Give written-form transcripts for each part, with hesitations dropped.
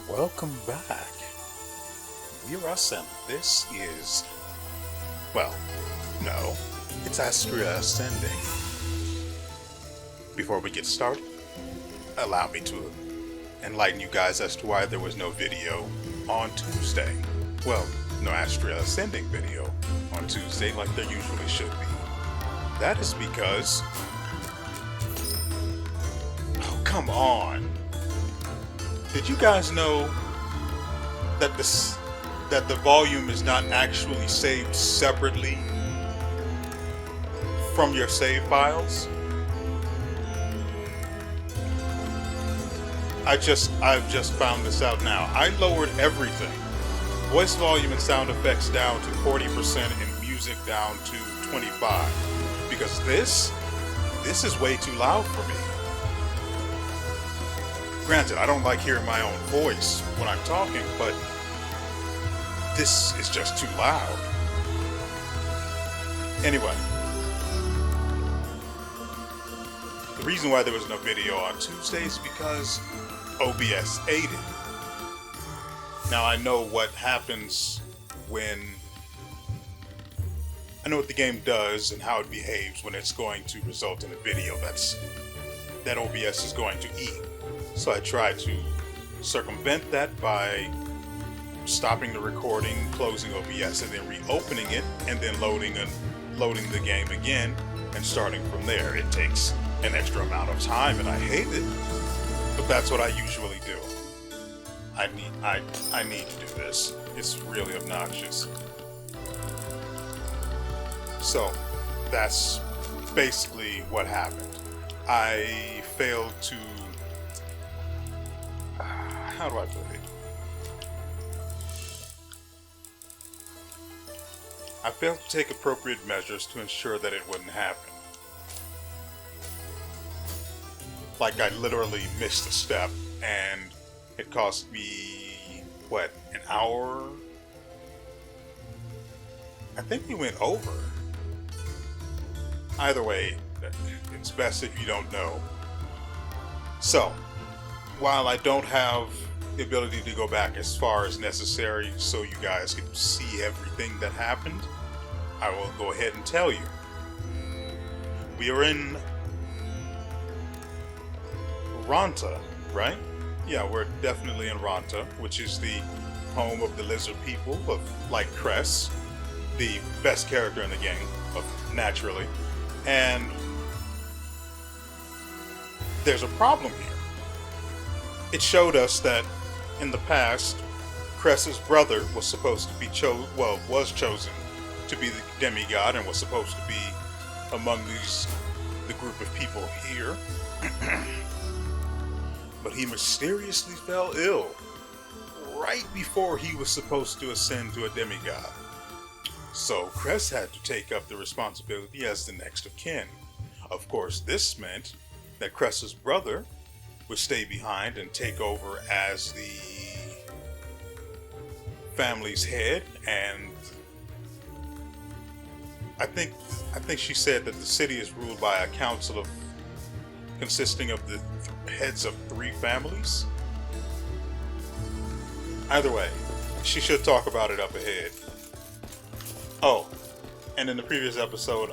Welcome back. WeArEuS, and this is, well, no, it's Astria Ascending. Before we get started, allow me to enlighten you guys as to why there was no video on Tuesday. Well, no Astria Ascending video on Tuesday like there usually should be. That is because... Oh, come on! Did you guys know that the volume is not actually saved separately from your save files? I've just found this out now. I lowered everything. Voice volume and sound effects down to 40% and music down to 25%. Because this is way too loud for me. Granted, I don't like hearing my own voice when I'm talking, but this is just too loud. Anyway, the reason why there was no video on Tuesday is because OBS aided. Now I know what happens when... I know what the game does and how it behaves when it's going to result in a video that OBS is going to eat. So I tried to circumvent that by stopping the recording, closing OBS, and then reopening it, and then loading the game again and starting from there. It takes an extra amount of time, and I hate it, but that's what I usually do. I need to do this. It's really obnoxious. So that's basically what happened. I failed to... how do I put it? I failed to take appropriate measures to ensure that it wouldn't happen. Like I literally missed a step and it cost me, what, an hour? I think we went over. Either way, it's best if you don't know. So, while I don't have the ability to go back as far as necessary so you guys can see everything that happened, I will go ahead and tell you. We are in Ranta, right? Yeah, we're definitely in Ranta, which is the home of the lizard people of like Cress, the best character in the game, naturally. And there's a problem here. It showed us that in the past, Cress's brother was supposed to be was chosen to be the demigod and was supposed to be among the group of people here. But he mysteriously fell ill right before he was supposed to ascend to a demigod. So Cress had to take up the responsibility as the next of kin. Of course, this meant that Cress's brother would stay behind and take over as the family's head, and I think she said that the city is ruled by a council consisting of the heads of 3 families. Either way, she should talk about it up ahead. Oh, and in the previous episode,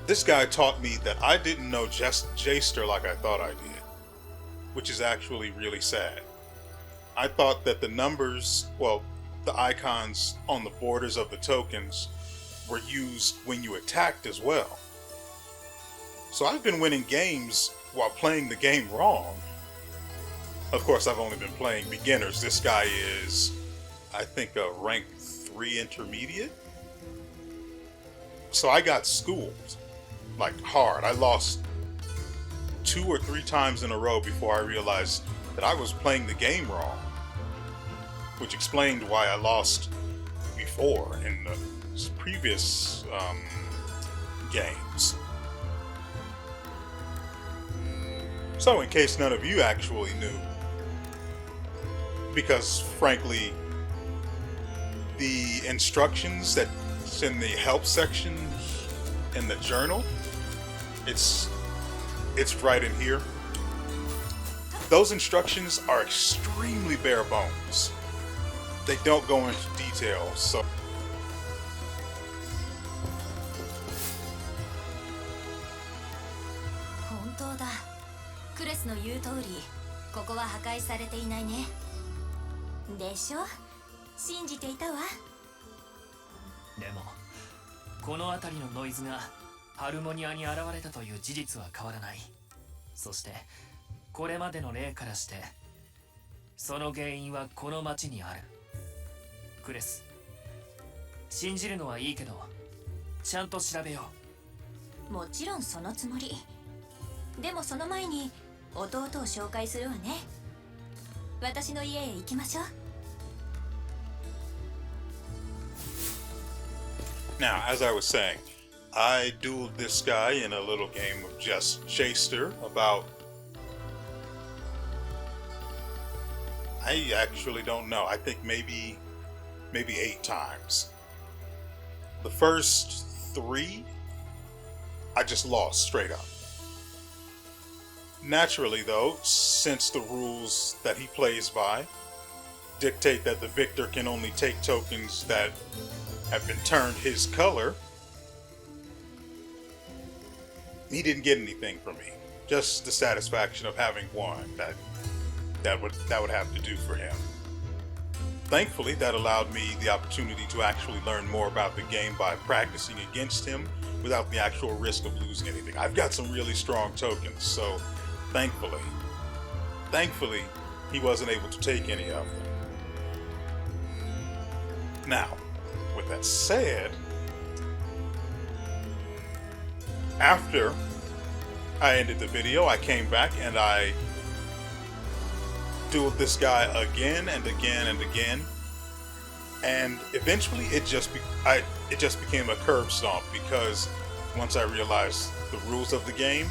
this guy taught me that I didn't know just Jaster like I thought I did, which is actually really sad. I thought that the numbers, the icons on the borders of the tokens were used when you attacked as well. So I've been winning games while playing the game wrong. Of course, I've only been playing beginners. This guy is, I think, a rank 3 intermediate. So I got schooled, like hard. I lost 2 or 3 times in a row before I realized that I was playing the game wrong, which explained why I lost before in the previous games. So in case none of you actually knew, because frankly, the instructions that's in the help section in the journal, it's right in here. those instructions are extremely bare bones. They don't go into detail, soクレスの言う通り、ここは破壊されていないね。でしょ？信じていたわ。でも、この辺りのノイズがハルモニアに現れたという事実は変わらない。そして、これまでの例からして、その原因はこの町にある。クレス、信じるのはいいけど、ちゃんと調べよう。もちろんそのつもり。でもその前に弟を紹介するわね。私の家へ行きましょう。Now, as I was saying, I dueled this guy in a little game of just Jster about... I actually don't know. I think maybe 8 times. The first 3, I just lost straight up. Naturally, though, since the rules that he plays by dictate that the victor can only take tokens that have been turned his color, he didn't get anything from me. Just the satisfaction of having won. That would have to do for him. Thankfully, that allowed me the opportunity to actually learn more about the game by practicing against him without the actual risk of losing anything. I've got some really strong tokens, so thankfully, he wasn't able to take any of them. Now, with that said, after I ended the video, I came back and I dueled this guy again and again and again, and eventually it just became a curb stomp, because once I realized the rules of the game,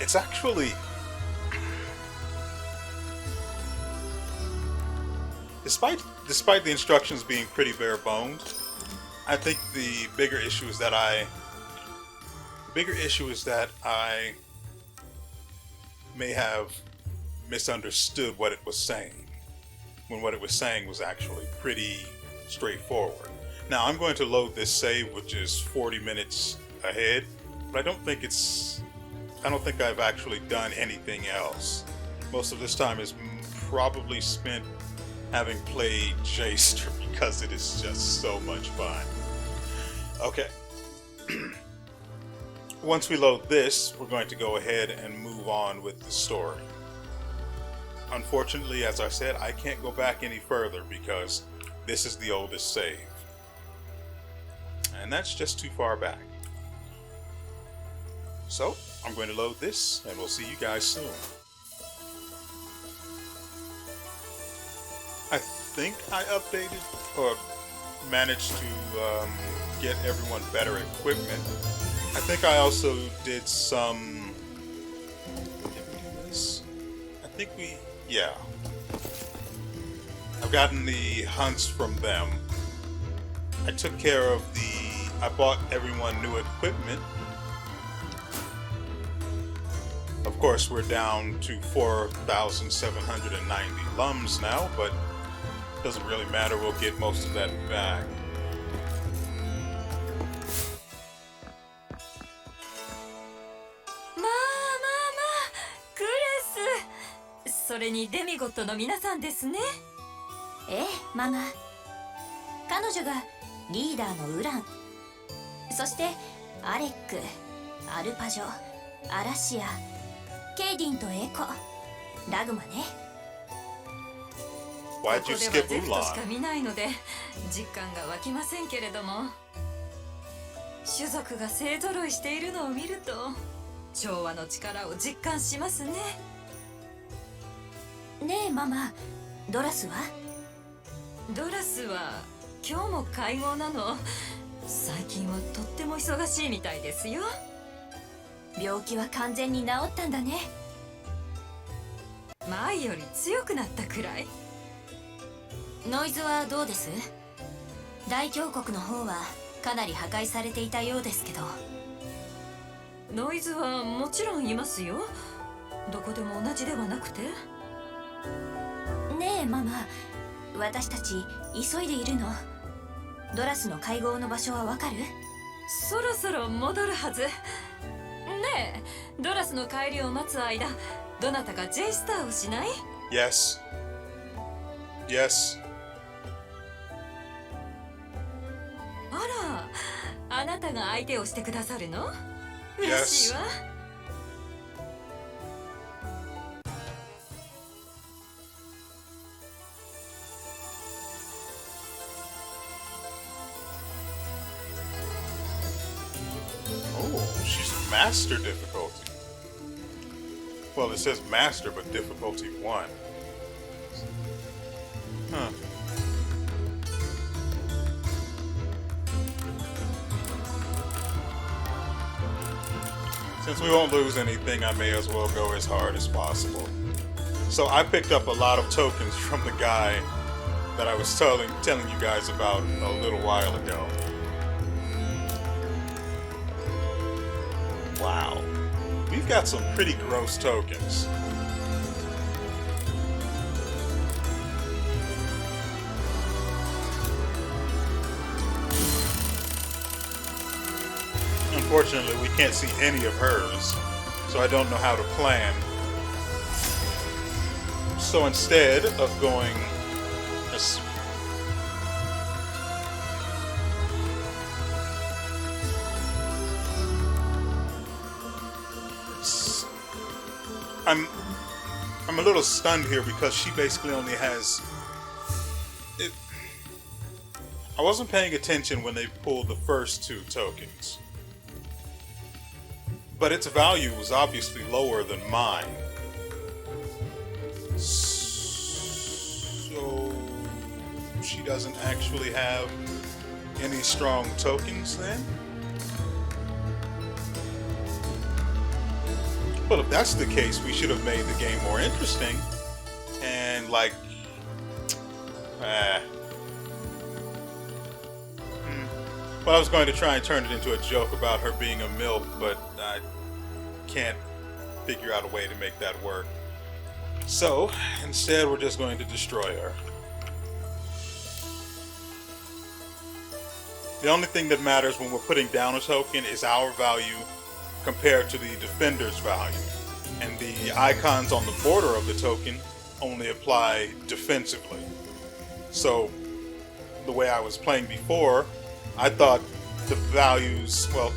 it's actually, despite the instructions being pretty bare bones, I think the bigger issue is that I may have misunderstood what it was saying, when what it was saying was actually pretty straightforward. Now I'm going to load this save, which is 40 minutes ahead, but I don't think I've actually done anything else. Most of this time is probably spent having played Jster, because it is just so much fun. Okay. Once we load this, we're going to go ahead and move on with the story. Unfortunately, as I said, I can't go back any further because this is the oldest save. And that's just too far back. So, I'm going to load this, and we'll see you guys soon. I think I updated, or managed to get everyone better equipment. I think I also did some... Did we do this? I think yeah. I've gotten the hunts from them. I took care of I bought everyone new equipment. Of course, we're down to 4,790 lums now, but it doesn't really matter. We'll get most of that back.クレス、それにデミゴットの皆さんですね。ええ、ママ。彼女がリーダーのウラン、そしてアレック、アルパジョ、アラシア、ケイディンとエコ、ラグマね。ここではゼフトしか見ないので実感が湧きませんけれども、種族が勢ぞろいしているのを見ると調和の力を実感しますね。ねえママ、ドラスは？ドラスは今日も会合なの。最近はとっても忙しいみたいですよ。病気は完全に治ったんだね。前より強くなったくらい。ノイズはどうです？大峡谷の方はかなり破壊されていたようですけど。ノイズはもちろんいますよ。どこでも同じではなくて。ねえママ、私たち急いでいるの。ドラスの会合の場所はわかる？そろそろ戻るはず。ねえ、ドラスの帰りを待つ間、どなたか J スターをしない？ Yes. Yes. あら、あなたが相手をしてくださるの？ Yes. 嬉しいわ。Oh, she's master difficulty. Well, it says master, but difficulty 1. Huh. Since we won't lose anything, I may as well go as hard as possible. So I picked up a lot of tokens from the guy that I was telling you guys about a little while ago. Wow. We've got some pretty gross tokens. Unfortunately, we can't see any of hers, so I don't know how to plan. So instead of going... I'm a little stunned here because she basically only has... I wasn't paying attention when they pulled the first 2 tokens. But its value was obviously lower than mine. So she doesn't actually have any strong tokens then? Well, if that's the case, we should have made the game more interesting. And like... Well, I was going to try and turn it into a joke about her being a MILF, but I can't figure out a way to make that work. So, instead we're just going to destroy her. The only thing that matters when we're putting down a token is our value compared to the defender's value. And the icons on the border of the token only apply defensively. So, the way I was playing before, I thought the values, well,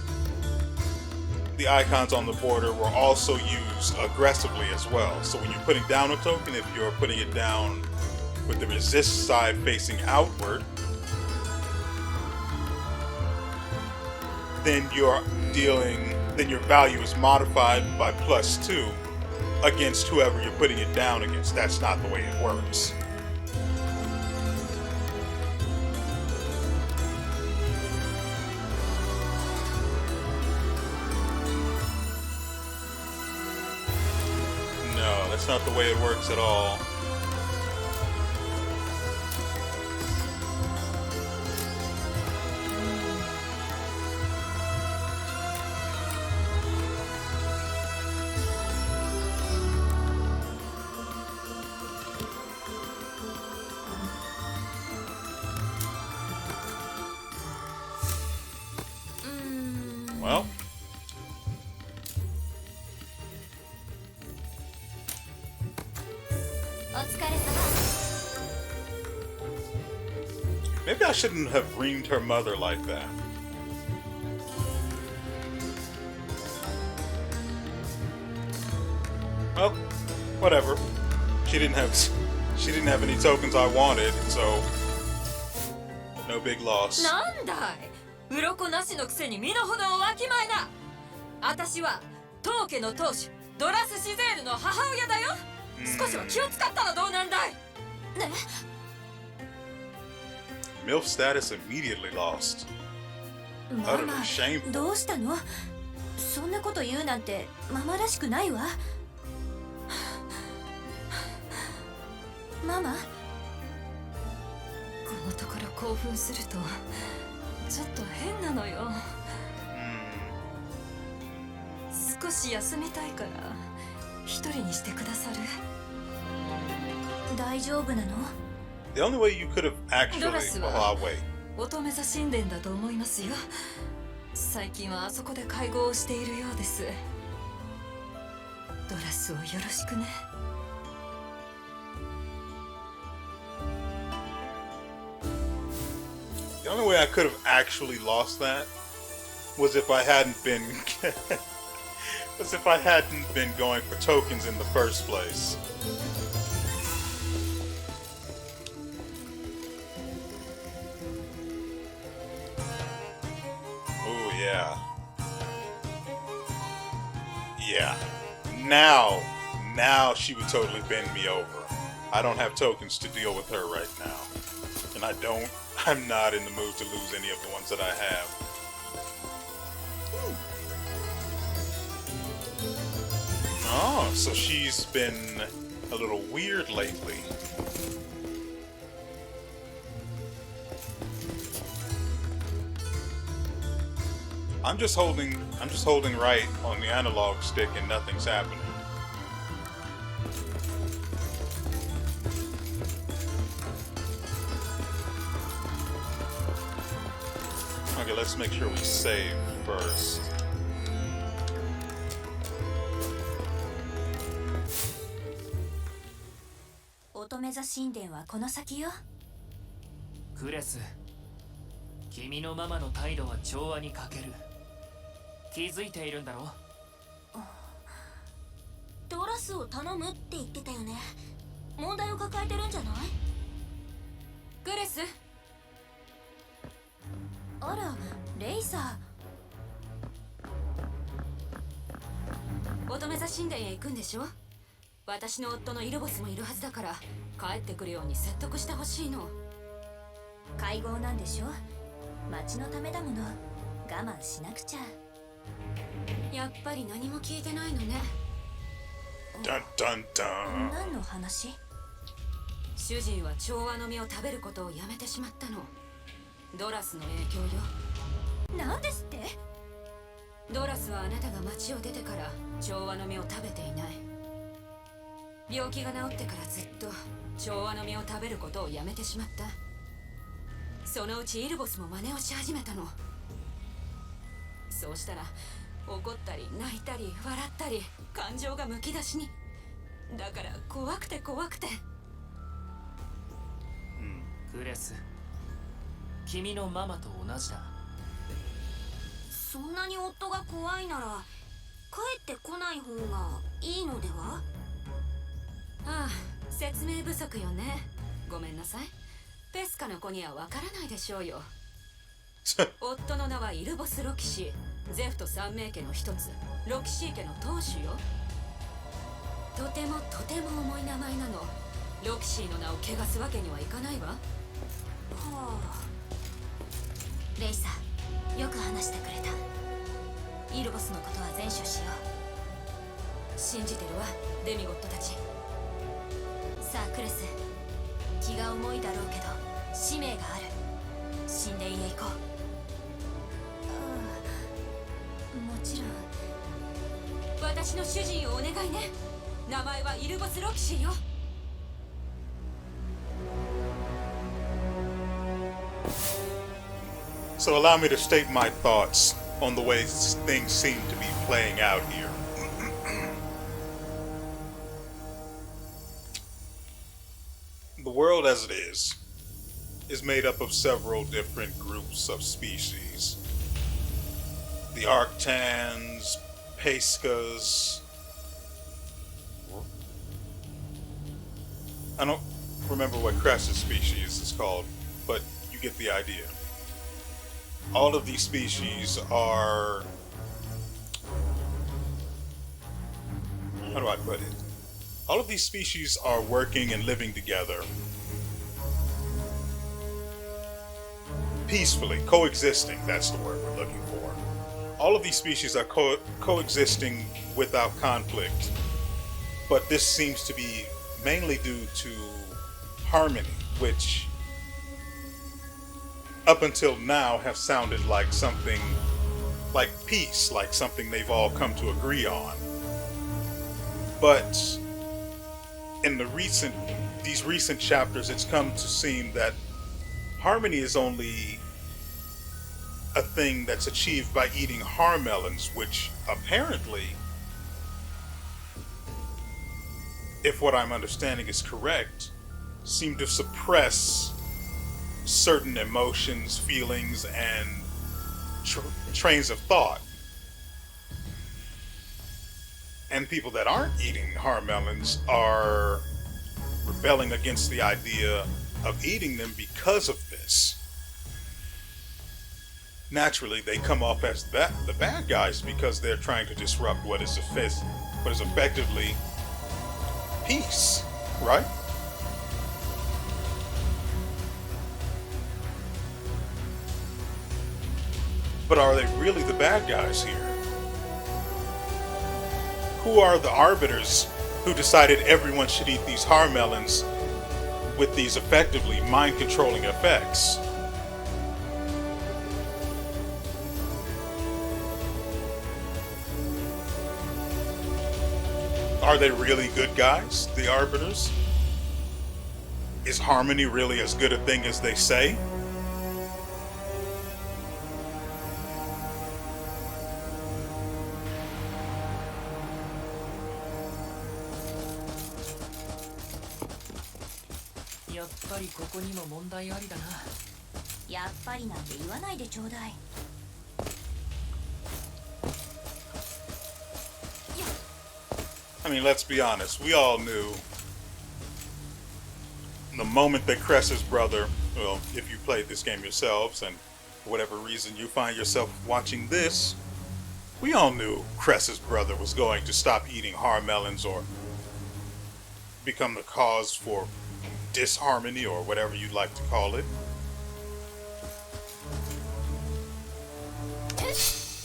the icons on the border were also used aggressively as well. So when you're putting down a token, if you're putting it down with the resist side facing outward, then your value is modified by +2 against whoever you're putting it down against. That's not the way it works. No, that's not the way it works at all. Well, maybe I shouldn't have reamed her mother like that. Well, whatever. She didn't have any tokens I wanted, so no big loss. なんだい、鱗なしのくせに身の程をわきまえな。私は当家の当主ドラス・シゼールの母親だよ。少しは気を使ったらどうなんだい。ね。MILF status immediately lost. マ Utterly マ、 shameful. どうしたの？そんなこと言うなんてママらしくないわ。ママ、このところ興奮するとちょっと変なのよ。少し休みたいから一人にしてくださる？大丈夫なの？ The only way you could have actually... ドラス Well, は I'll wait. 乙女座神殿だと思いますよ。最近はあそこで会合をしているようです。ドラスをよろしくね。The only way I could have actually lost that was if I hadn't been going for tokens in the first place. Oh yeah. Yeah. Now she would totally bend me over. I don't have tokens to deal with her right now. And I'm not in the mood to lose any of the ones that I have. Oh, so she's been a little weird lately. I'm just holding right on the analog stick and nothing's happening. Okay, let's make sure we save first. Kures, 君のママの態度は調和に欠ける。気づいているんだろ？ドラスを頼むって言ってたよね。問題を抱えてるんじゃない？グレス。あら、レイサー。乙女座神殿へ行くんでしょ？私の夫のイルボスもいるはずだから帰ってくるように説得してほしいの。会合なんでしょ？町のためだもの。我慢しなくちゃ。やっぱり何も聞いてないのね。Dun dun dun. 何の話？主人は調和の実を食べることをやめてしまったの。ドラスの影響よ。なんですって？ドラスはあなたが町を出てから調和の実を食べていない。病気が治ってからずっと調和の実を食べることをやめてしまった。そのうちイルボスも真似をし始めたの。そうしたら怒ったり泣いたり笑ったり感情がむき出しに。だから怖くて怖くて。クレス、君のママと同じだ。そんなに夫が怖いなら帰ってこない方がいいのでは？ああ、説明不足よね。ごめんなさい。ペスカの子にはわからないでしょうよ。夫の名はイルボス・ロキシー。ゼフト三名家の一つ、ロキシー家の当主よ。とても重い名前なの。ロキシーの名を汚すわけにはいかないわ。はあ。レイサ、よく話してくれた。イルボスのことは善処しよう。信じてるわ、デミゴットたち。さあクレス、気が重いだろうけど使命がある。神殿へ行こう。もちろん。私の主人をお願いね。名前はイルボス・ロキシーよ。So allow me to state my thoughts on the way things seem to be playing out here. The world as it is made up of several different groups of species. The Arctans, Pescas. I don't remember what Cress's species is called, but you get the idea. All of these species are... How do I put it? All of these species are working and living together peacefully, coexisting. That's the word we're looking for. All of these species are coexisting without conflict, but this seems to be mainly due to harmony, which up until now have sounded like something like peace, like something they've all come to agree on. But in these recent chapters, it's come to seem that harmony is only a thing that's achieved by eating harmelons, which apparently, if what I'm understanding is correct, seem to suppress certain emotions, feelings, and trains of thought. And people that aren't eating harmelons are rebelling against the idea of eating them because of this. Naturally, they come off as the bad guys because they're trying to disrupt what is effectively peace, right? But are they really the bad guys here? Who are the arbiters who decided everyone should eat these harmelons with these effectively mind-controlling effects? Are they really good guys, the arbiters? Is harmony really as good a thing as they say?やっぱりここにも問題ありだな。やっぱりなんて言わないでちょうだい。 I mean, let's be honest. We all knew the moment that Cress's brother, well, if you played this game yourselves and for whatever reason you find yourself watching this, we all knew Cress's brother was going to stop eating harmelons or become the cause for disharmony or whatever you'd like to call it.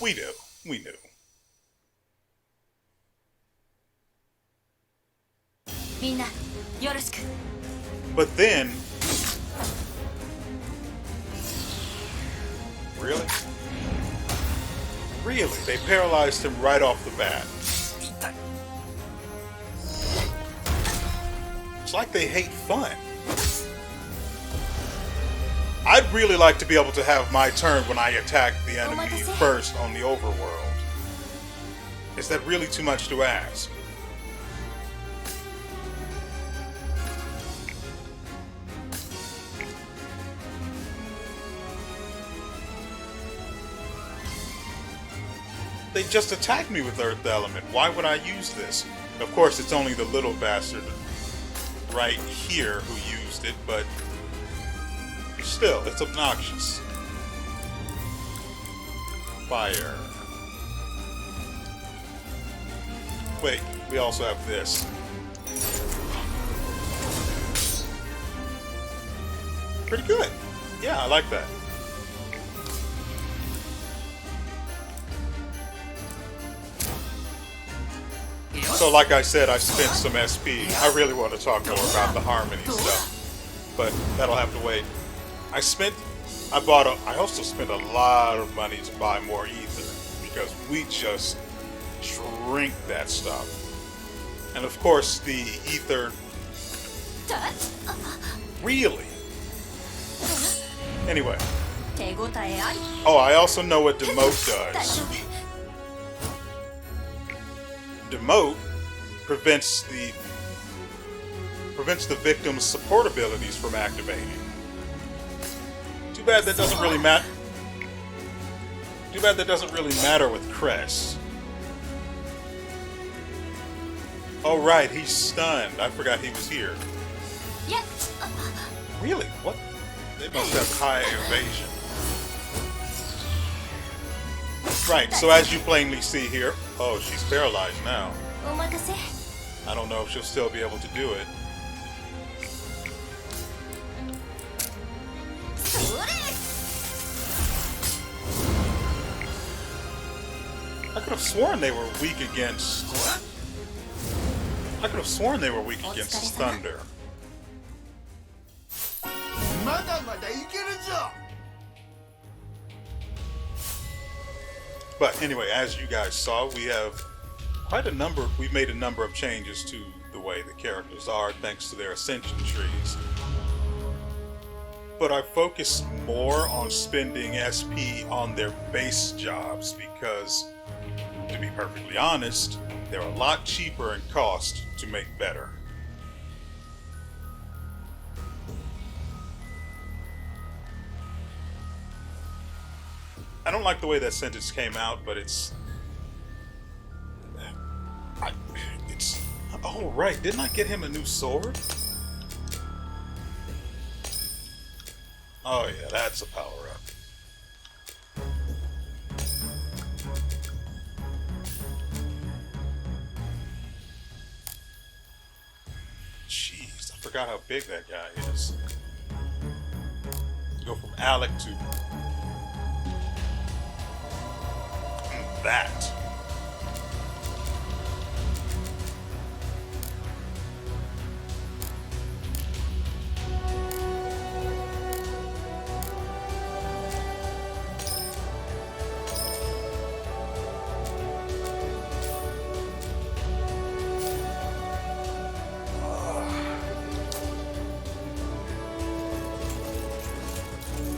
We knew. We knew. みんなよろしく。 But then, really? Really? They paralyzed him right off the bat. It's like they hate fun. I'd really like to be able to have my turn when I attack the enemy first on the overworld. Is that really too much to ask? They just attacked me with Earth Element. Why would I use this? Of course, it's only the little bastard right here who used it, but still, it's obnoxious. Fire. Wait, we also have this. Pretty good. Yeah, I like that. So like I said, I spent some SP. I really want to talk more about the harmony stuff, but that'll have to wait. I also spent a lot of money to buy more ether because we just drink that stuff. And of course the ether, really? Anyway. Oh, I also know what Demote does. Demote prevents the victim's support abilities from activating. Too bad that doesn't really matter. Too bad that doesn't really matter with Cress. Oh right, he's stunned. I forgot he was here. Really? What? They must have high evasion. Right, so as you plainly see here, oh, she's paralyzed now. I don't know if she'll still be able to do it. I could have sworn they were weak against... I could have sworn they were weak against Thunder. Well, ま Right, だまだいけるぞ。 so as you plainly see here, oh, she's paralyzed now. I don't know if she'll still be able to do it. まだまだいけるぞ。 I don't know if she'll still be able to do it. まだまだいけるぞ。 Right, But anyway, as you guys saw, we have we've made a number of changes to the way the characters are thanks to their ascension trees. But I focused more on spending SP on their base jobs because, to be perfectly honest, they're a lot cheaper in cost to make better. I don't like the way that sentence came out, but it's... Oh, right. Didn't I get him a new sword? Oh, yeah, that's a power-up. Jeez, I forgot how big that guy is. Go from Alec to... that.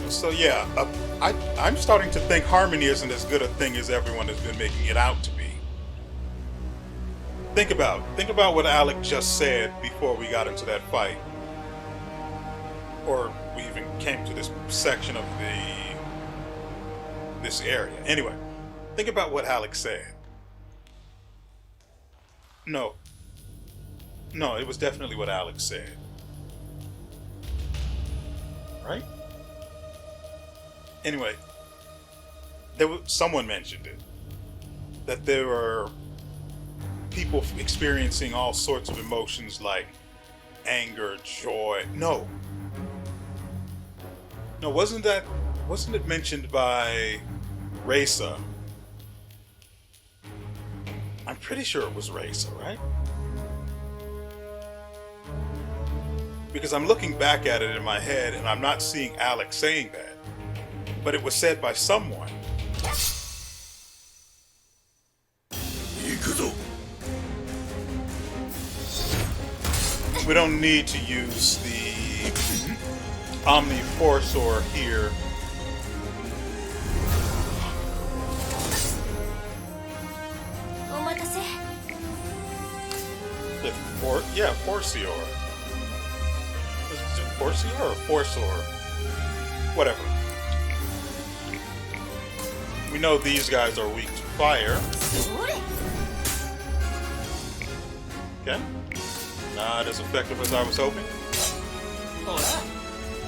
So yeah, I'm starting to think Harmony isn't as good a thing as everyone has been making it out to be. Think about what Alec just said before we got into that fight, or we even came to this section of this area. Anyway, think about what Alec said. No, it was definitely what Alec said, right? Anyway, someone mentioned it, that there are people experiencing all sorts of emotions like anger, joy. No, wasn't it mentioned by Reza? I'm pretty sure it was Reza, right? Because I'm looking back at it in my head and I'm not seeing Alec saying that. But it was said by someone. We don't need to use the Omni Forceor here. Forceor. Is it Forceor or Forceor? Whatever. We know these guys are weak to fire. Okay. Not as effective as I was hoping.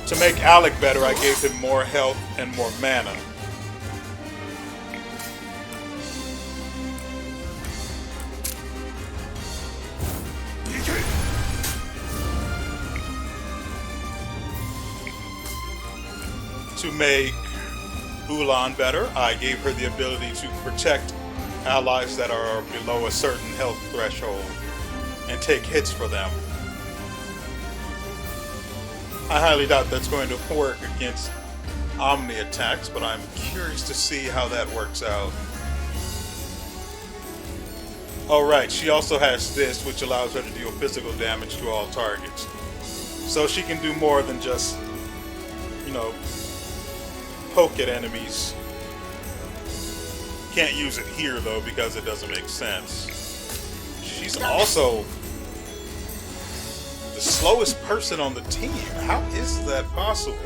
To make Alec better, I gave him more health and more mana. To make Ulan better, I gave her the ability to protect allies that are below a certain health threshold and take hits for them. I highly doubt that's going to work against Omni attacks, but I'm curious to see how that works out. Alright, she also has this, which allows her to deal physical damage to all targets. So she can do more than just, poke at enemies. Can't use it here though because it doesn't make sense. She's also the slowest person on the team. How is that possible?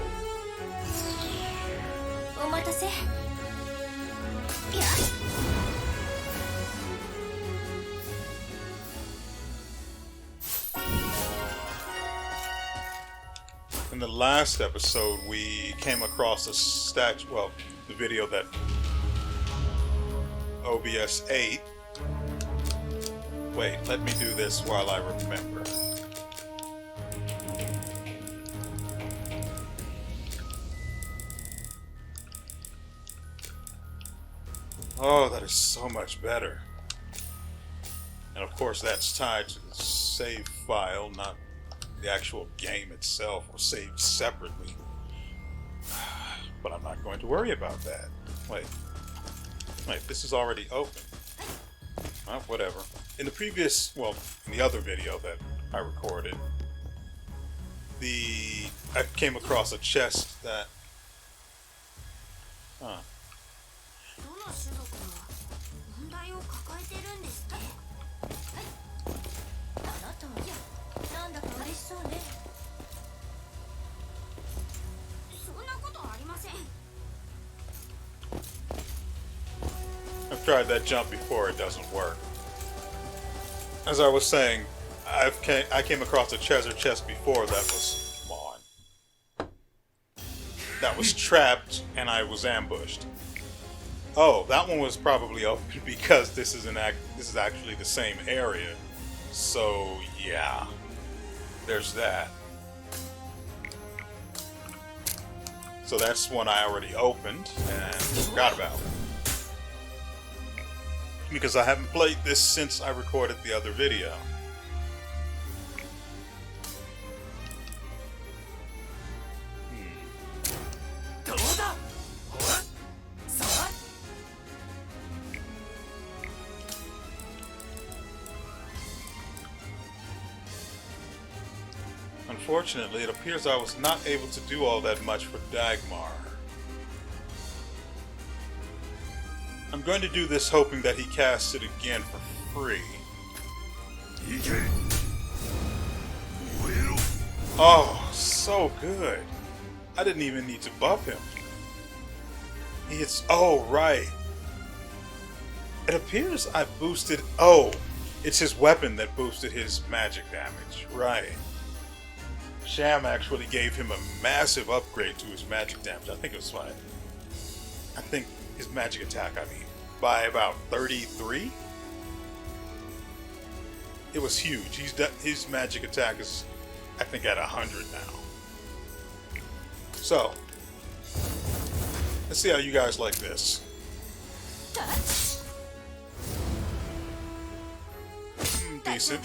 In the last episode, we came across a statue, well, the video that OBS 8. Wait, let me do this while I remember. Oh, that is so much better. And of course, that's tied to the save file, not the actual game itself, or saved separately. But I'm not going to worry about that. Wait. Wait, this is already open. Well, whatever. In the previous, well, in the other video that I recorded, I came across a chest that... Huh. どの種族も問題を抱えてるんですって。あなたはなんだか嬉しそうね。そんなことありません。 I've tried that jump before, it doesn't work. As I was saying, I came across a treasure chest before that was... Come on. That was trapped, and I was ambushed. Oh, that one was probably open because this is actually the same area. So, yeah. There's that. So that's one I already opened and forgot about. Because I haven't played this since I recorded the other video. Unfortunately, it appears I was not able to do all that much for Dagmar. I'm going to do this hoping that he casts it again for free. Oh, so good. I didn't even need to buff him. He hits... Oh, right. It appears I boosted... Oh, it's his weapon that boosted his magic damage. Right. Sham actually gave him a massive upgrade to his magic damage. I think it was fine. I think his magic attack, I mean, by about 33? It was huge. His magic attack is, I think, at 100 now. So, let's see how you guys like this. Decent.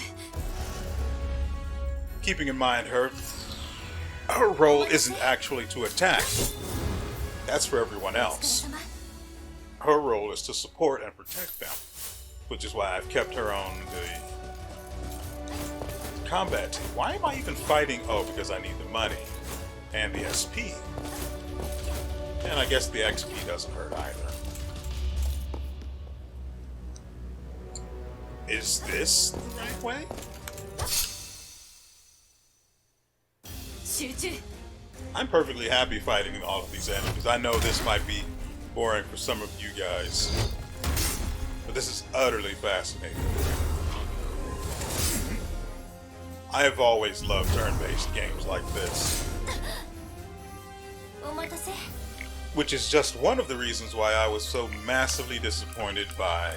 Keeping in mind her role isn't actually to attack. That's for everyone else. Her role is to support and protect them, which is why I've kept her on the combat team. Why am I even fighting? Oh, because I need the money and the SP. And I guess the XP doesn't hurt either. Is this the right way? I'm perfectly happy fighting all of these enemies. I know this might be boring for some of you guys, but this is utterly fascinating. I have always loved turn-based games like this, which is just one of the reasons why I was so massively disappointed by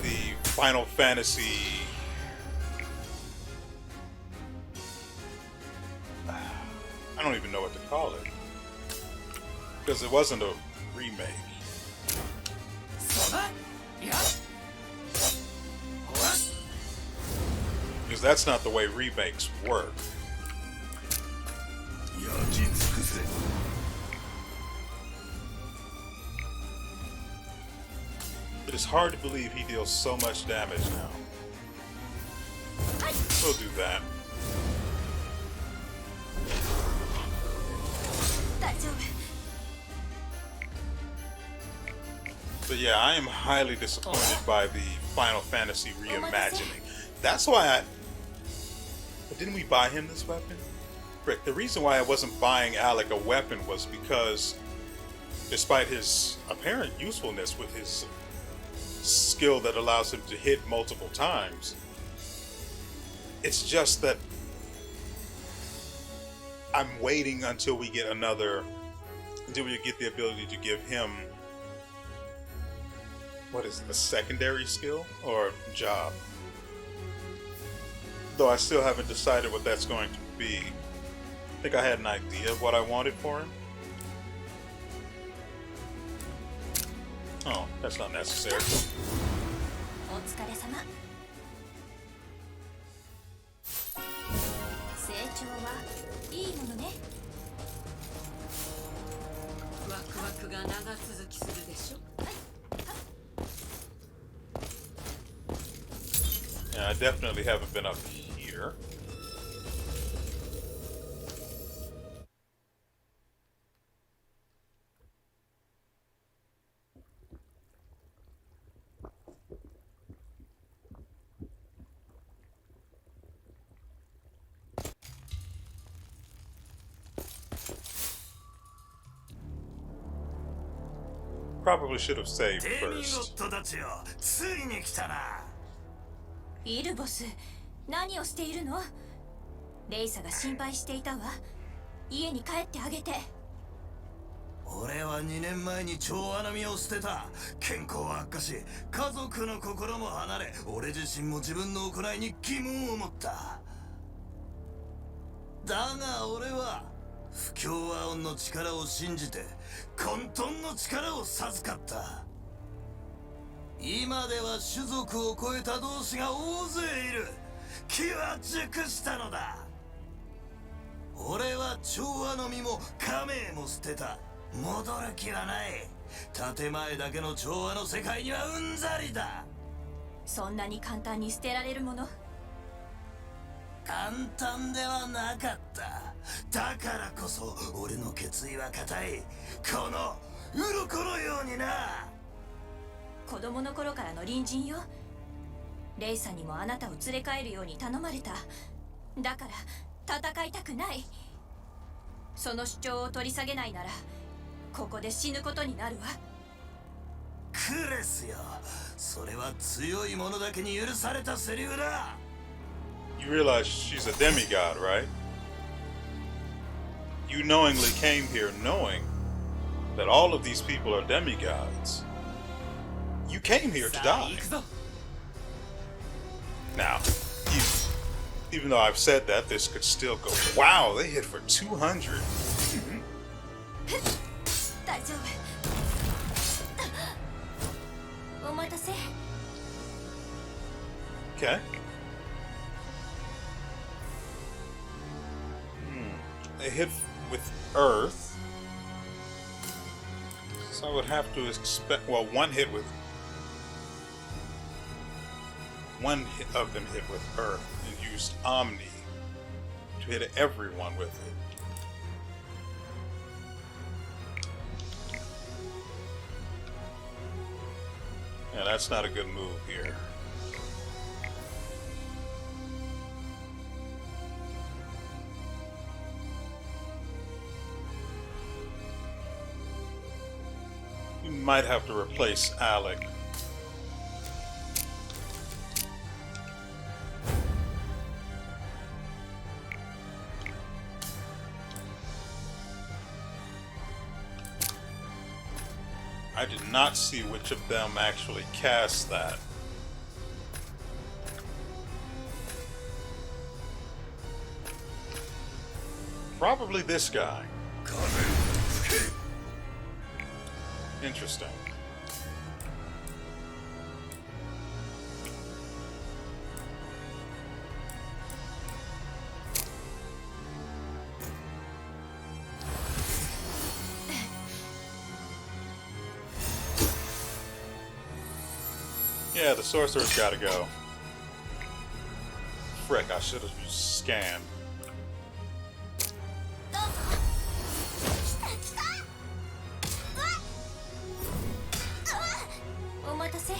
the Final Fantasy. I don't even know what to call it, because it wasn't a remake. Because that's not the way remakes work. It is hard to believe he deals so much damage now. We'll do that. But yeah, I am highly disappointed by the Final Fantasy reimagining. That's why didn't we buy him this weapon? Frick, the reason why I wasn't buying Alec a weapon was because, despite his apparent usefulness with his skill that allows him to hit multiple times, it's just that I'm waiting until we get the ability to give him, what is it, a secondary skill or job? Though I still haven't decided what that's going to be. I think I had an idea of what I wanted for him. Oh, that's not necessary. クが長続きするでしょ。 Yeah, I definitely haven't been up here. Probably should have saved デミゴ first. ットたちよ、ついに来たな。イルボス、何をしているの？レイサが心配していたわ。家に帰ってあげて。俺は2年前に調和の実を捨てた。健康は悪化し、家族の心も離れ、俺自身も自分の行いに疑問を持った。だが俺は不協和音の力を信じて混沌の力を授かった。今では種族を超えた同志が大勢いる。機は熟したのだ。俺は調和の実も家名も捨てた。戻る気はない。建前だけの調和の世界にはうんざりだ。そんなに簡単に捨てられるもの？簡単ではなかった。だからこそ俺の決意は固い。この鱗のようにな。子供の頃からの隣人よ。レイさんにもあなたを連れ帰るように頼まれた。だから戦いたくない。その主張を取り下げないならここで死ぬことになるわ。クレスよ、それは強い者だけに許されたセリフだ。 You realize she's a demigod, right? You knowingly came here knowing that all of these people are demigods. You came here to さあ die. 行くぞ。 Now, even though I've said that, this could still go. Wow, they hit for 200. 大丈夫。お待たせ。 Okay. They hit with Earth. So I would have to expect, well, one of them hit with Earth and used Omni to hit everyone with it. Yeah, that's not a good move here. We might have to replace Alec. I did not see which of them actually cast that. Probably this guy. Interesting. Yeah, the sorcerer's gotta go. Frick, I should have used scan. お待たせ。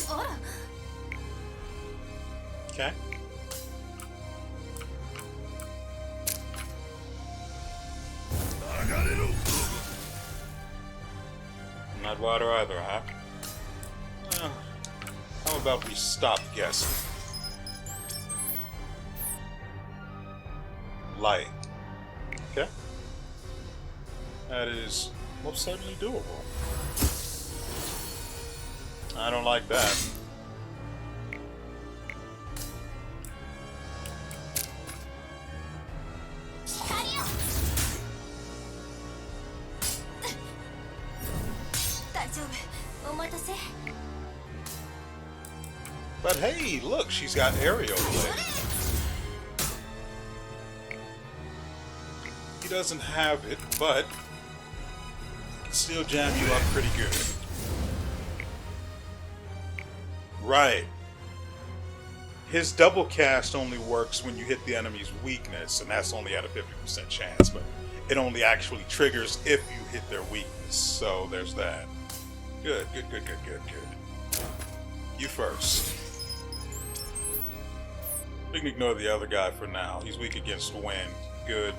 あら。 Okay. Not water either, huh? Well, how about we stop guessing? Light. Okay. That is most certainly doable. I don't like that. But hey, look, she's got aerial play. He doesn't have it, but can still jam you up pretty good. Right. His double cast only works when you hit the enemy's weakness, and that's only at a 50% chance, but it only actually triggers if you hit their weakness. So there's that. Good. You first. We can ignore the other guy for now. He's weak against wind. Good.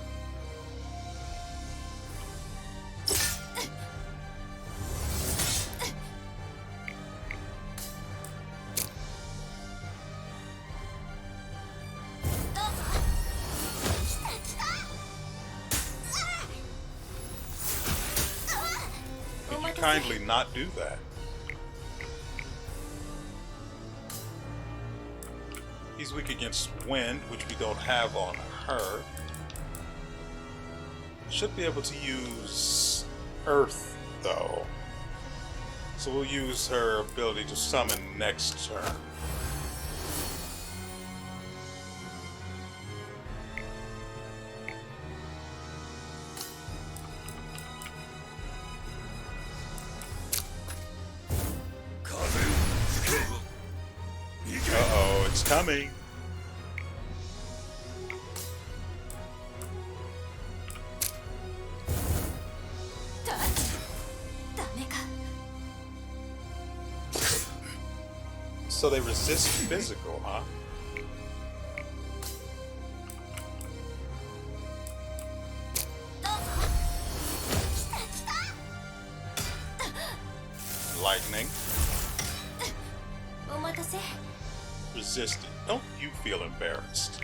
Could you kindly not do that? He's weak against wind, which we don't have on her. Should be able to use earth, though. So we'll use her ability to summon next turn. Uh-oh, it's coming. So they resist physical, huh? Lightning. Resisted. Don't you feel embarrassed?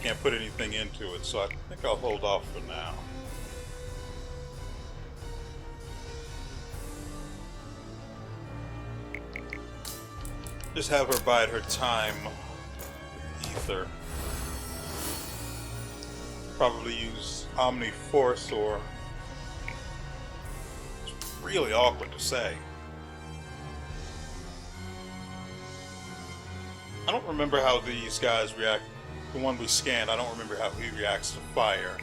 Can't put anything into it, so I think I'll hold off for now. Just have her bide her time with ether. Probably use Omni Force, or it's really awkward to say. I don't remember how these guys react. The one we scanned, I don't remember how he reacts to fire.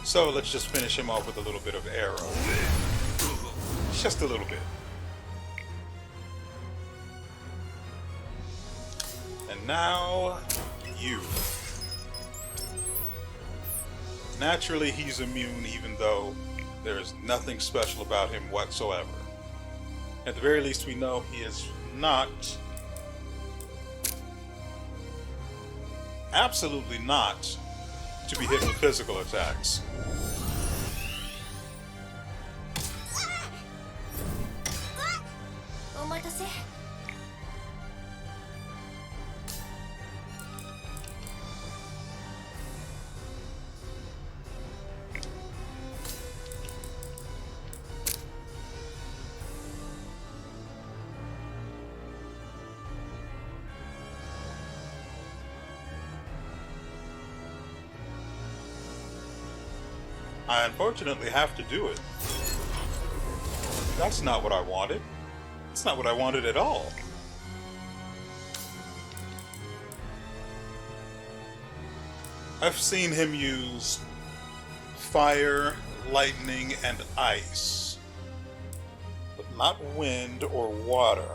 So let's just finish him off with a little bit of arrow. Just a little bit. And now, you. Naturally, he's immune, even though there is nothing special about him whatsoever. At the very least, we know he is not, absolutely not, to be hit with physical attacks. I unfortunately have to do it. That's not what I wanted. It's not what I wanted at all. I've seen him use fire, lightning, and ice, but not wind or water.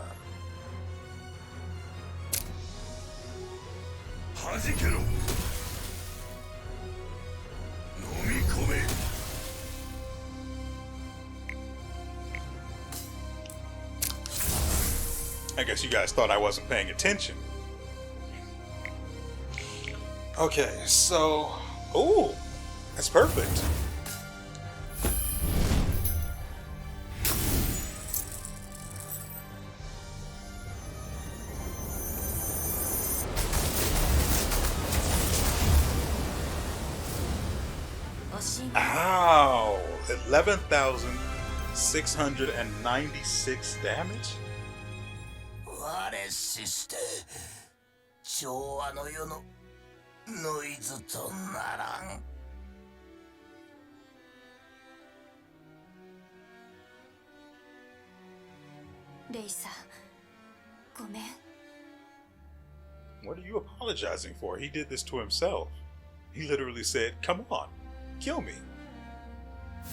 I guess you guys thought I wasn't paying attention. Okay, so... Ooh, that's perfect. Ow! 11,696 damage? 我死して昭和の世のノイズとならん。レイさん、ごめん。 What are you apologizing for? He did this to himself. He literally said, "Come on, kill me."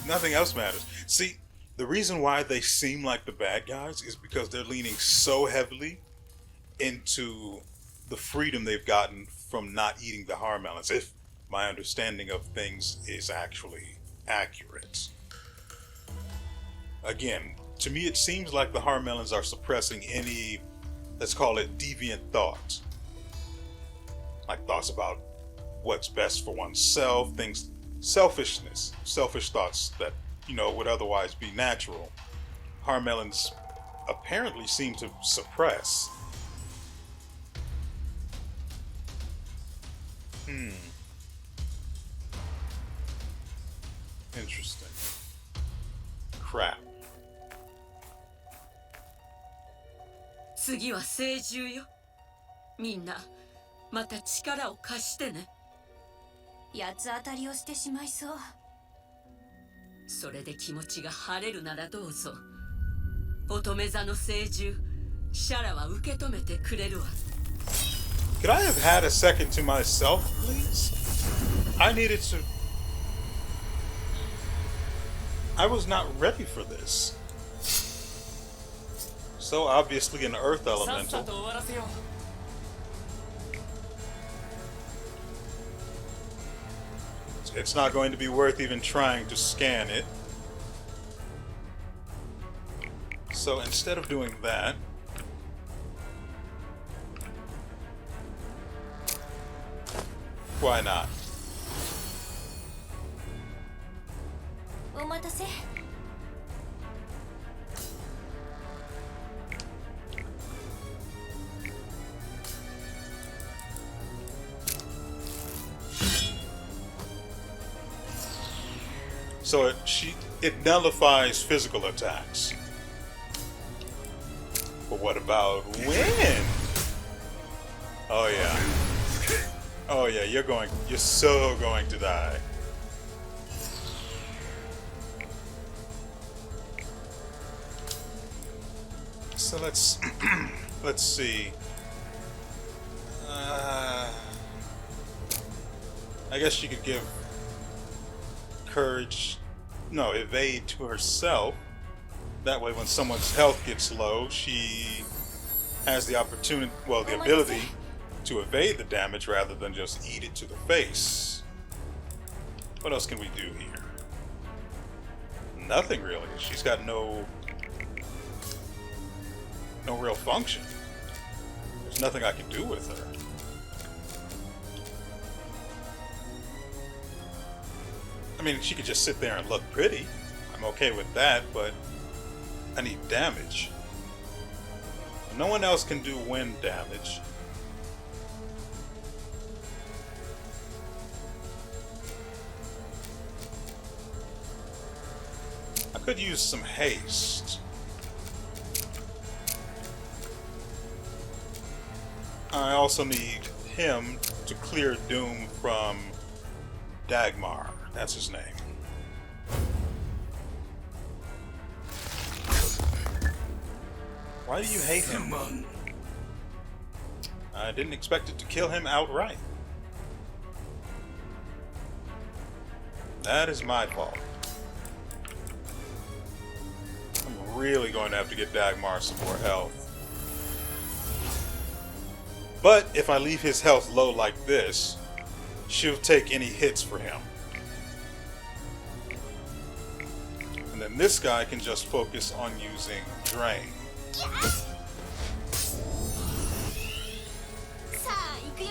Nothing else matters. See, the reason why they seem like the bad guys is because they're leaning so heavily into the freedom they've gotten from not eating the Harmelons, if my understanding of things is actually accurate. Again, to me it seems like the Harmelons are suppressing any, let's call it, deviant thoughts. Like thoughts about what's best for oneself, things, selfish thoughts that, you know, would otherwise be natural. Harmelons apparently seem to suppress. Interesting. Crap. 次は聖獣よ。みんなまた力を貸してね。八つ当たりをしてしまいそう。それで気持ちが晴れるならどうぞ。乙女座の聖獣シャラは受け止めてくれるわ。 Could I have had a second to myself, please? I needed to... I was not ready for this. So obviously an earth さっさ elemental. と終わらせよう。 It's not going to be worth even trying to scan it. So instead of doing that, why not? お待たせ。 So it nullifies physical attacks. But what about wind? Oh yeah. Oh yeah, you're so going to die. So let's see. I guess she could give evade to herself. That way when someone's health gets low, she has the opportunity, well, the ability to evade the damage rather than just eat it to the face. What else can we do here? Nothing really. She's got no real function. There's nothing I can do with her. I mean, she could just sit there and look pretty. I'm okay with that, but I need damage. No one else can do wind damage. I could use some haste. I also need him to clear Doom from Dagmar. That's his name. Why do you hate him? I didn't expect it to kill him outright. That is my fault. I'm really going to have to get Dagmar some more health. But if I leave his health low like this, she'll take any hits for him. And then this guy can just focus on using Drain. さあ行くよ。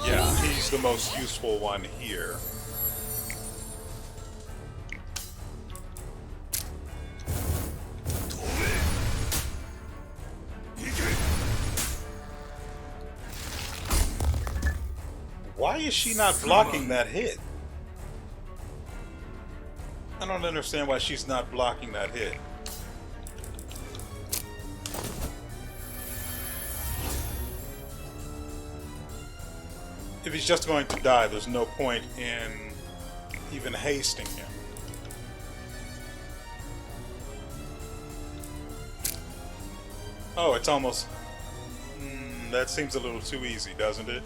Yeah, he's the most useful one here. Why is she not blocking that hit? I don't understand why she's not blocking that hit. if he's just going to die, there's no point in even hasting him. Oh, it's almost... that seems a little too easy, doesn't it?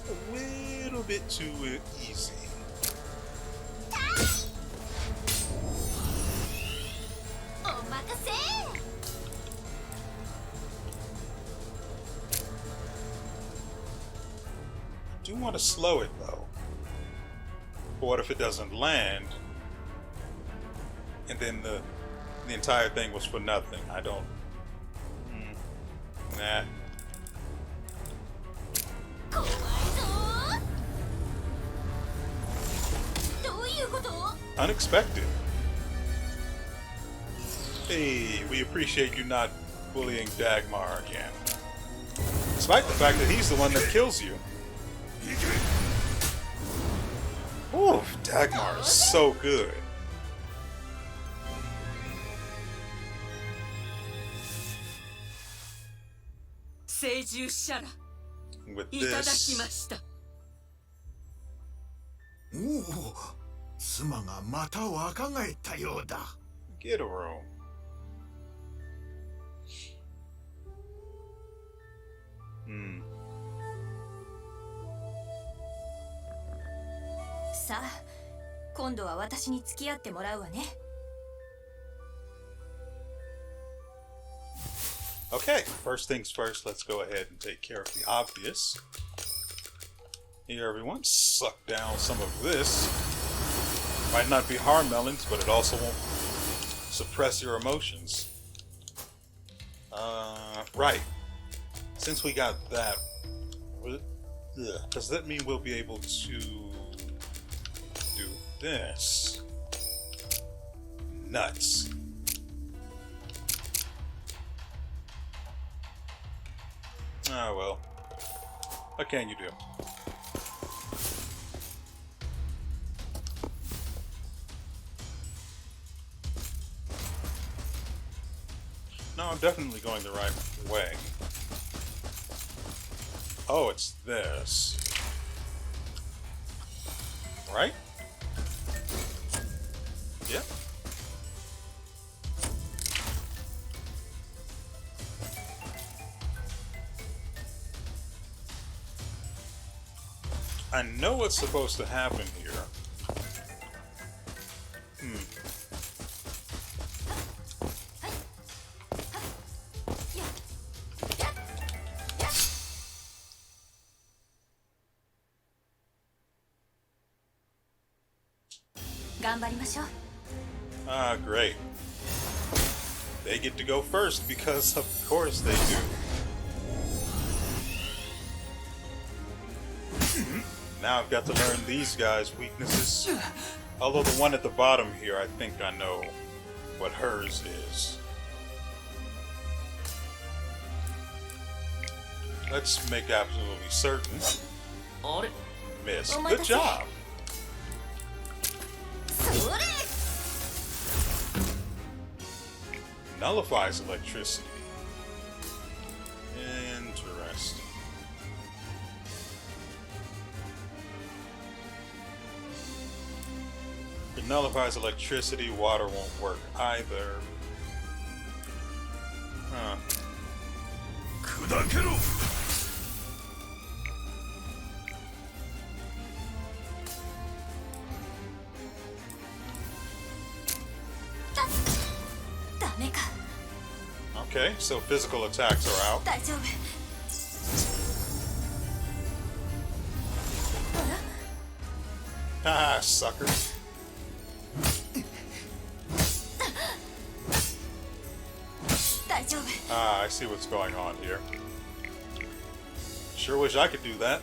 A little bit too easy. I do want to slow it though. But what if it doesn't land? And then the entire thing was for nothing. I don't... Nah. Unexpected. Hey, we appreciate you not bullying Dagmar again. Despite the fact that he's the one that kills you. Ooh, Dagmar is so good. With this... おお、妻がまた若返ったようだ。Get a room. Hmm. さあ、今度は私に付き合ってもらうわね。Okay, first things first, let's go ahead and take care of the obvious. Here, everyone, suck down some of this. Might not be harm melons, but it also won't suppress your emotions. Right. Since we got that, does that mean we'll be able to do this? Nuts. Ah, well. What can you do? No, I'm definitely going the right way. Oh, it's this. Right? Yep. I know what's supposed to happen here. Ah, great. They get to go first because, of course, they do. Now I've got to learn these guys' weaknesses. Although the one at the bottom here, I think I know what hers is. Let's make absolutely certain. Miss. Good job. Nullifies electricity. Interesting. If it nullifies electricity, water won't work either. Huh. Okay, so physical attacks are out. Haha, sucker. Ah, I see what's going on here. Sure wish I could do that.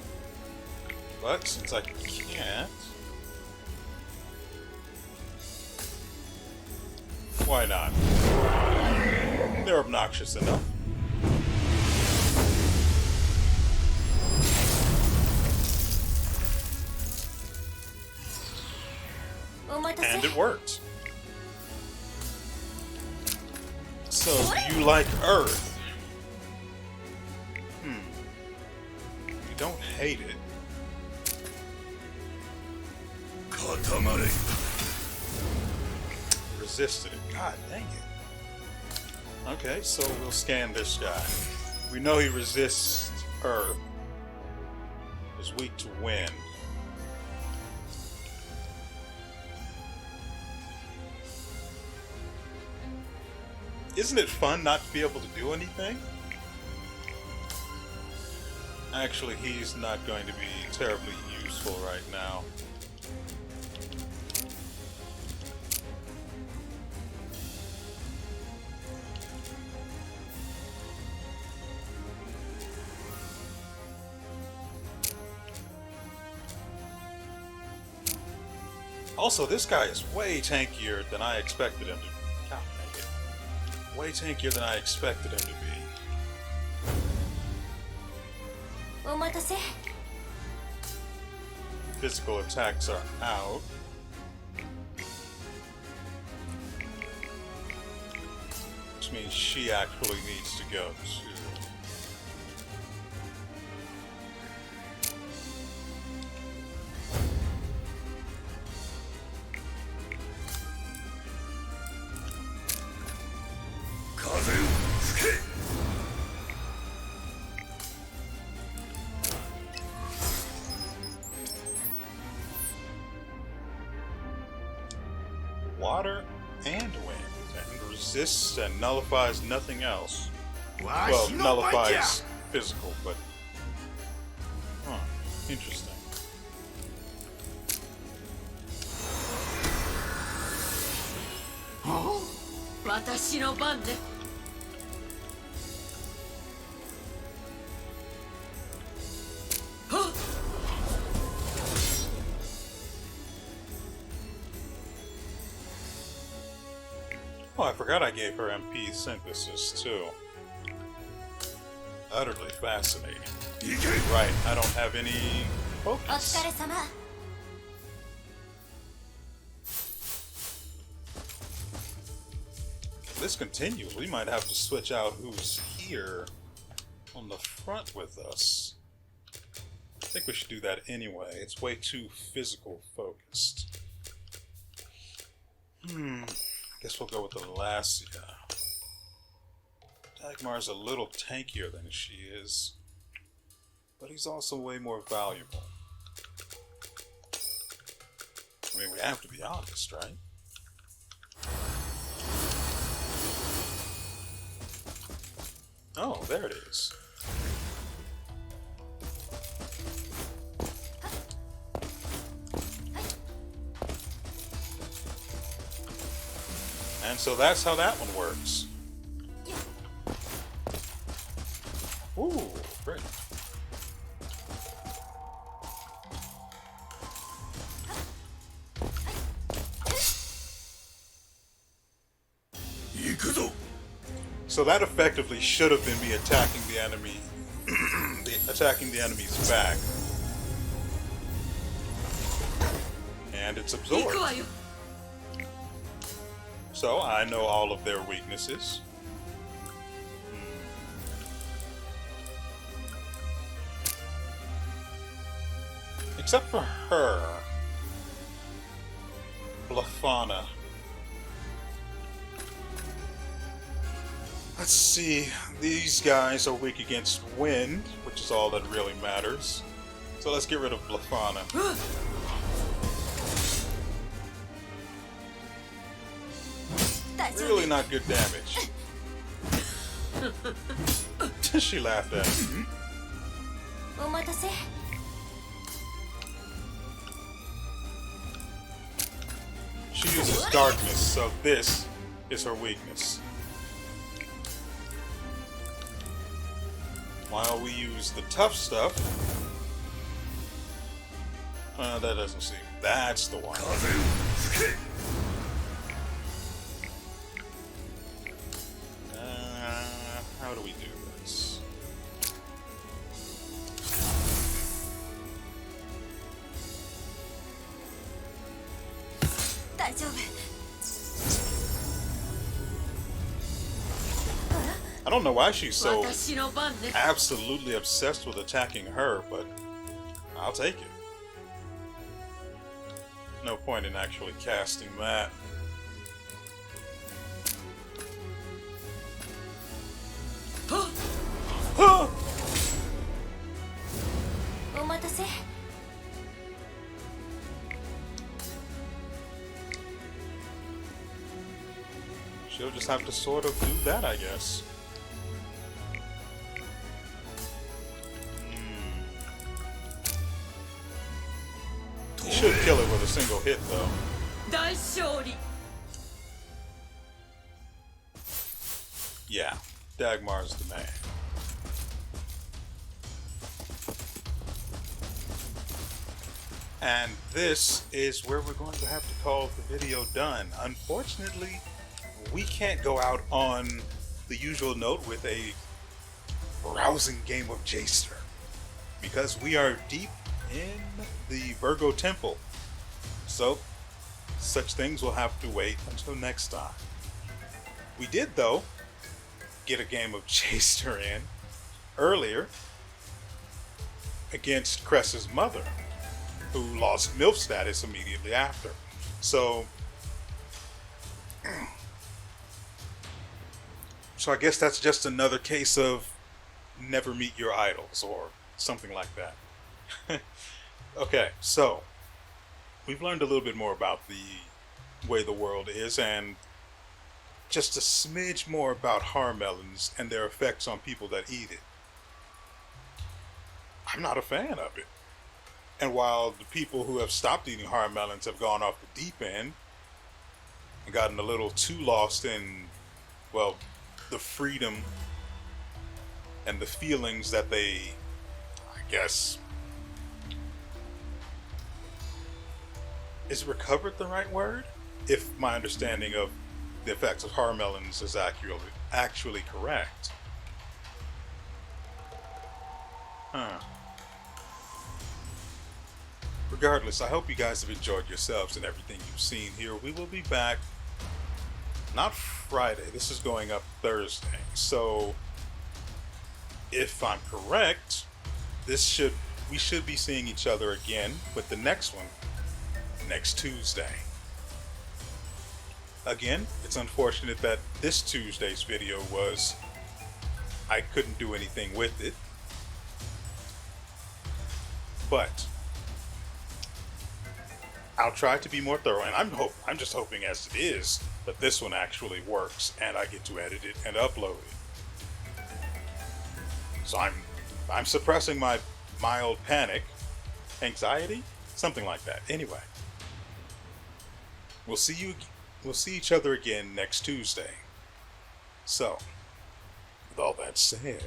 But since I can't... why not? They're obnoxious enough. And it worked. So, you like Earth? don't hate it. 固まれ Resisted it. God dang it. Okay, so we'll scan this guy. We know he resists earth. Is weak to wind. Isn't it fun not to be able to do anything? Actually, he's not going to be terribly useful right now. Also, this guy is way tankier than I expected him to be. God dang it. Way tankier than I expected him to be. お待たせ Physical attacks are out. Which means she actually needs to go too. Water and wind, and resists and nullifies nothing else. Well, nullifies physical, but interesting. 私の番ね Oh, I forgot I gave her MP synthesis too. Utterly fascinating. Right, I don't have any お focus. 疲れ様 If this continues, we might have to switch out who's here on the front with us. I think we should do that anyway. It's way too physical focused. Guess we'll go with Alasia. Dagmar's a little tankier than she is, but he's also way more valuable. I mean, we have to be honest, right? Oh, there it is. And so that's how that one works. Ooh, great. So that effectively should have been me attacking the enemy, attacking the enemy's back. And it's 行 absorbed. くわよ So I know all of their weaknesses. Except for her. Blafana. Let's see. These guys are weak against wind, which is all that really matters. So let's get rid of Blafana. Really not good damage. She laughed at me. お待たせ She uses darkness, so this is her weakness. While we use the tough stuff, that doesn't seem. That's the one. How do we do this? don't know why she's so 私の番ね。 absolutely obsessed with attacking her, but I'll take it. No point in actually casting that. Huh! お待たせ。 She'll just have to sort of do that, I guess. You should kill it with a single hit, though. 大勝利。 Yeah, Dagmar's the man. And this is where we're going to have to call the video done. Unfortunately, we can't go out on the usual note with a rousing game of Jaster, because we are deep in the Virgo Temple. So, such things will have to wait until next time. We did, though, get a game of Jaster in earlier against Cress's mother, who lost MILF status immediately after. So I guess that's just another case of never meet your idols, or something like that. Okay, so we've learned a little bit more about the way the world is, and just a smidge more about harmelons and their effects on people that eat it. I'm not a fan of it. And while the people who have stopped eating harmelons have gone off the deep end and gotten a little too lost in, well, the freedom and the feelings that they, I guess, is recovered the right word? If my understanding of the effects of harmelons is actually correct. Huh. Regardless, I hope you guys have enjoyed yourselves and everything you've seen here. We will be back, not Friday, this is going up Thursday. So, if I'm correct, we should be seeing each other again with the next one next Tuesday. Again, it's unfortunate that this Tuesday's video I couldn't do anything with it. But I'll try to be more thorough, and I'm just hoping, as it is, that this one actually works and I get to edit it and upload it. So I'm suppressing my mild panic, anxiety, something like that. Anyway, we'll see each other again next Tuesday. So, with all that said,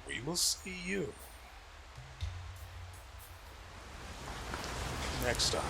we will see you next time.